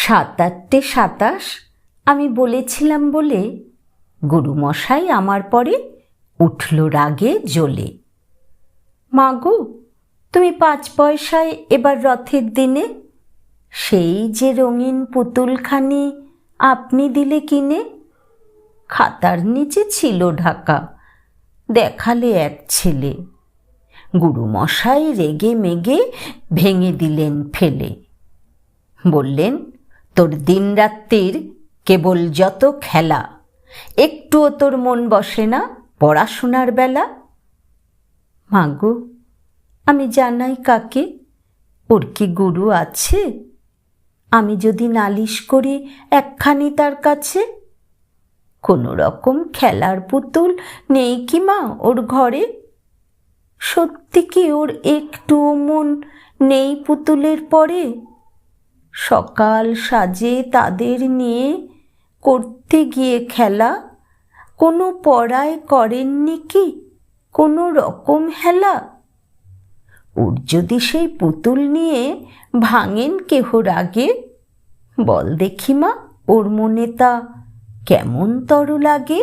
7-8টে 27 আমি বলেছিলাম বলে গুরুমশাই আমার পরে উঠল রাগে জ্বলে। মাগো, তুমি 5 পয়সায় এবার রথের দিনে সেই যে রঙিন পুতুলখানি আপনি দিলে কিনে, খাতার নিচে ছিল ঢাকা, দেখালে এক ছেলে। গুরুমশাই রেগে মেগে ভেঙে দিলেন ফেলে। বললেন, তোর দিনরাত্রির কেবল যত খেলা, একটুও তোর মন বসে না পড়াশোনার বেলা। মাগো, আমি জানাই কাকে, ওর কি গুরু আছে? আমি যদি নালিশ করি একখানি তার কাছে, কোনো রকম খেলার পুতুল নেই কি মা ওর ঘরে? সত্যি কি ওর একটুও মন নেই পুতুলের পরে? সকাল সাজে তাদের নিয়ে করতে গিয়ে খেলা, কোনো পড়ায় করেননি কি কোনো রকম হেলা? ওর যদি সেই পুতুল নিয়ে ভাঙেন কেহ রাগে, বল দেখি মা ওর মনে তা কেমন তর লাগে?